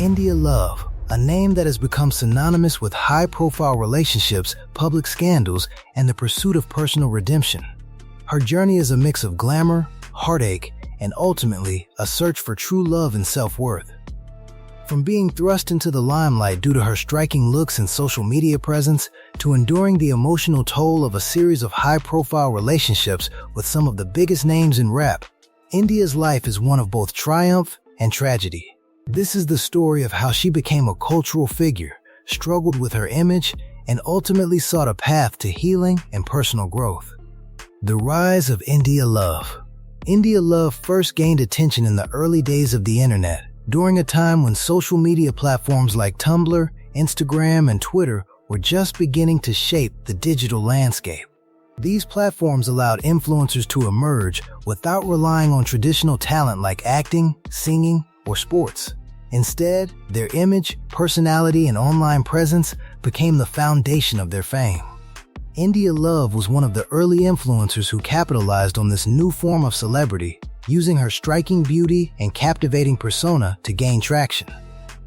India Love, a name that has become synonymous with high-profile relationships, public scandals, and the pursuit of personal redemption. Her journey is a mix of glamour, heartache, and ultimately, a search for true love and self-worth. From being thrust into the limelight due to her striking looks and social media presence, to enduring the emotional toll of a series of high-profile relationships with some of the biggest names in rap, India's life is one of both triumph and tragedy. This is the story of how she became a cultural figure, struggled with her image, and ultimately sought a path to healing and personal growth. The rise of India Love. India Love first gained attention in the early days of the internet, during a time when social media platforms like Tumblr, Instagram, and Twitter were just beginning to shape the digital landscape. These platforms allowed influencers to emerge without relying on traditional talent like acting, singing, or sports. Instead, their image, personality, and online presence became the foundation of their fame. India Love was one of the early influencers who capitalized on this new form of celebrity, using her striking beauty and captivating persona to gain traction.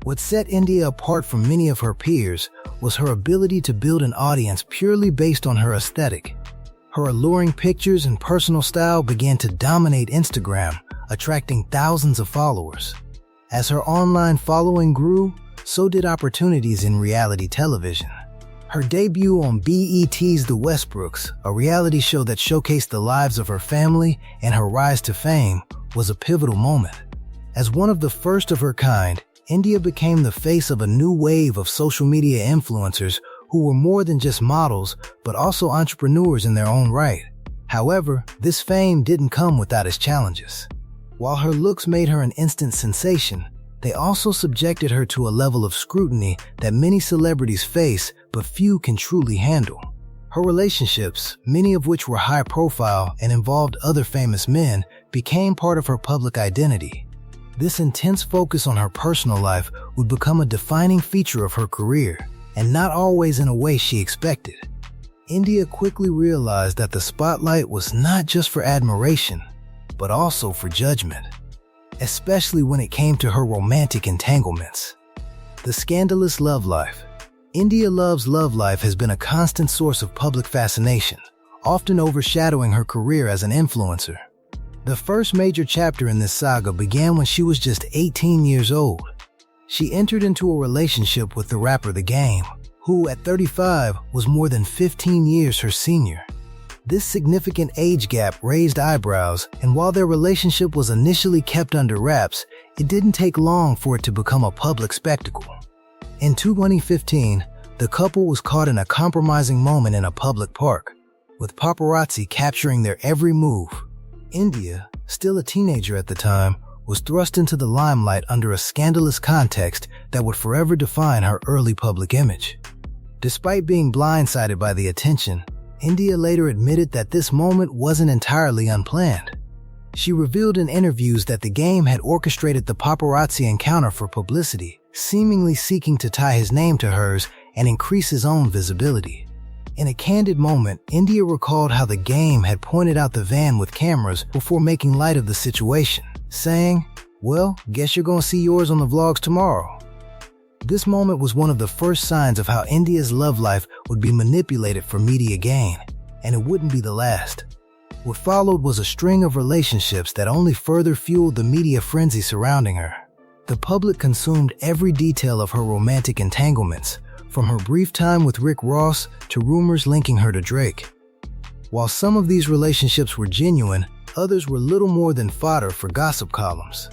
What set India apart from many of her peers was her ability to build an audience purely based on her aesthetic. Her alluring pictures and personal style began to dominate Instagram, attracting thousands of followers. As her online following grew, so did opportunities in reality television. Her debut on BET's The Westbrooks, a reality show that showcased the lives of her family and her rise to fame, was a pivotal moment. As one of the first of her kind, India became the face of a new wave of social media influencers who were more than just models, but also entrepreneurs in their own right. However, this fame didn't come without its challenges. While her looks made her an instant sensation, they also subjected her to a level of scrutiny that many celebrities face, but few can truly handle. Her relationships, many of which were high profile and involved other famous men, became part of her public identity. This intense focus on her personal life would become a defining feature of her career, and not always in a way she expected. India quickly realized that the spotlight was not just for admiration, but also for judgment, especially when it came to her romantic entanglements. The scandalous love life. India Love's love life has been a constant source of public fascination, often overshadowing her career as an influencer. The first major chapter in this saga began when she was just 18 years old. She entered into a relationship with the rapper The Game, who at 35 was more than 15 years her senior. This significant age gap raised eyebrows, and while their relationship was initially kept under wraps, it didn't take long for it to become a public spectacle. In 2015, the couple was caught in a compromising moment in a public park, with paparazzi capturing their every move. India, still a teenager at the time, was thrust into the limelight under a scandalous context that would forever define her early public image. Despite being blindsided by the attention, India later admitted that this moment wasn't entirely unplanned. She revealed in interviews that The Game had orchestrated the paparazzi encounter for publicity, seemingly seeking to tie his name to hers and increase his own visibility. In a candid moment, India recalled how The Game had pointed out the van with cameras before making light of the situation, saying, "Well, guess you're gonna see yours on the vlogs tomorrow." This moment was one of the first signs of how India's love life would be manipulated for media gain, and it wouldn't be the last. What followed was a string of relationships that only further fueled the media frenzy surrounding her. The public consumed every detail of her romantic entanglements, from her brief time with Rick Ross to rumors linking her to Drake. While some of these relationships were genuine, others were little more than fodder for gossip columns.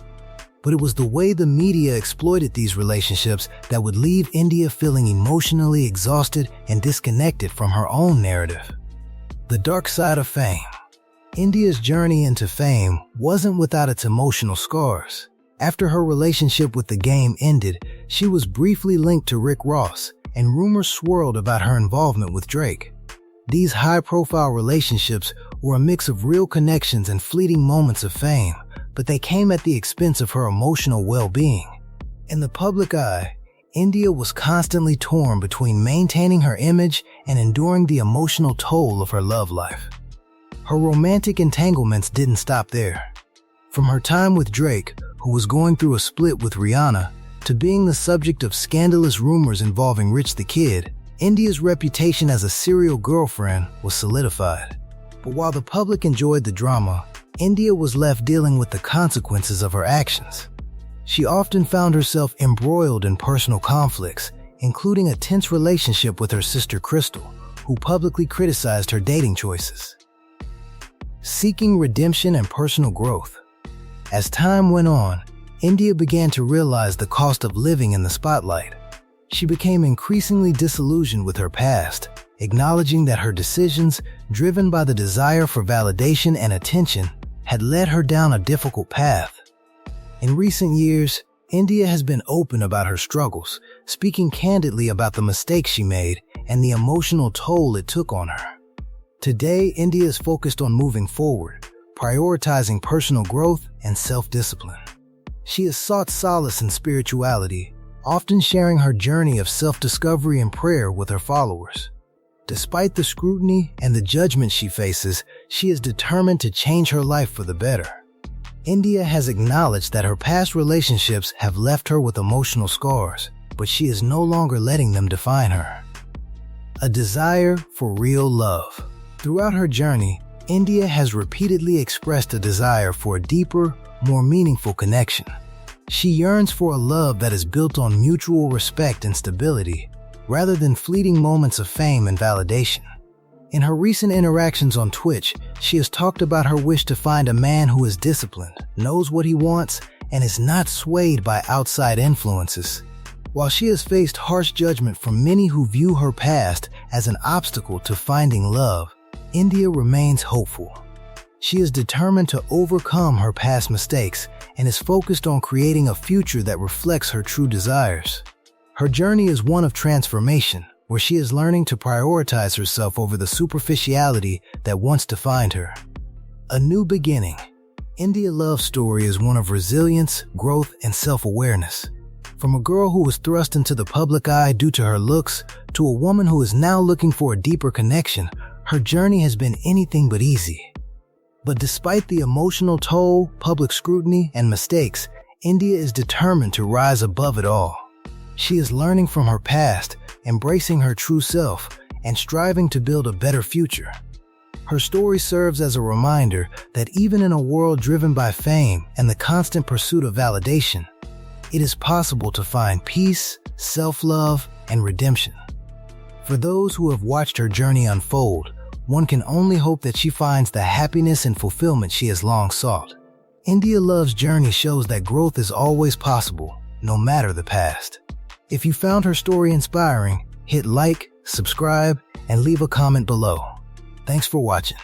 But it was the way the media exploited these relationships that would leave India feeling emotionally exhausted and disconnected from her own narrative. The dark side of fame. India's journey into fame wasn't without its emotional scars. After her relationship with The Game ended, she was briefly linked to Rick Ross, and rumors swirled about her involvement with Drake. These high-profile relationships were a mix of real connections and fleeting moments of fame, but they came at the expense of her emotional well-being. In the public eye, India was constantly torn between maintaining her image and enduring the emotional toll of her love life. Her romantic entanglements didn't stop there. From her time with Drake, who was going through a split with Rihanna, to being the subject of scandalous rumors involving Rich the Kid, India's reputation as a serial girlfriend was solidified. But while the public enjoyed the drama, India was left dealing with the consequences of her actions. She often found herself embroiled in personal conflicts, including a tense relationship with her sister Crystal, who publicly criticized her dating choices. Seeking redemption and personal growth. As time went on, India began to realize the cost of living in the spotlight. She became increasingly disillusioned with her past, acknowledging that her decisions, driven by the desire for validation and attention, had led her down a difficult path. In recent years, India has been open about her struggles, speaking candidly about the mistakes she made and the emotional toll it took on her. Today, India is focused on moving forward, prioritizing personal growth and self-discipline. She has sought solace in spirituality, often sharing her journey of self-discovery and prayer with her followers. Despite the scrutiny and the judgment she faces, she is determined to change her life for the better. India has acknowledged that her past relationships have left her with emotional scars, but she is no longer letting them define her. A desire for real love. Throughout her journey, India has repeatedly expressed a desire for a deeper, more meaningful connection. She yearns for a love that is built on mutual respect and stability, rather than fleeting moments of fame and validation. In her recent interactions on Twitch, she has talked about her wish to find a man who is disciplined, knows what he wants, and is not swayed by outside influences. While she has faced harsh judgment from many who view her past as an obstacle to finding love, India remains hopeful. She is determined to overcome her past mistakes and is focused on creating a future that reflects her true desires. Her journey is one of transformation, where she is learning to prioritize herself over the superficiality that once defined her. A new beginning. India's love story is one of resilience, growth, and self-awareness. From a girl who was thrust into the public eye due to her looks, to a woman who is now looking for a deeper connection, her journey has been anything but easy. But despite the emotional toll, public scrutiny, and mistakes, India is determined to rise above it all. She is learning from her past, embracing her true self, and striving to build a better future. Her story serves as a reminder that even in a world driven by fame and the constant pursuit of validation, it is possible to find peace, self-love, and redemption. For those who have watched her journey unfold, one can only hope that she finds the happiness and fulfillment she has long sought. India Love's journey shows that growth is always possible, no matter the past. If you found her story inspiring, hit like, subscribe, and leave a comment below. Thanks for watching.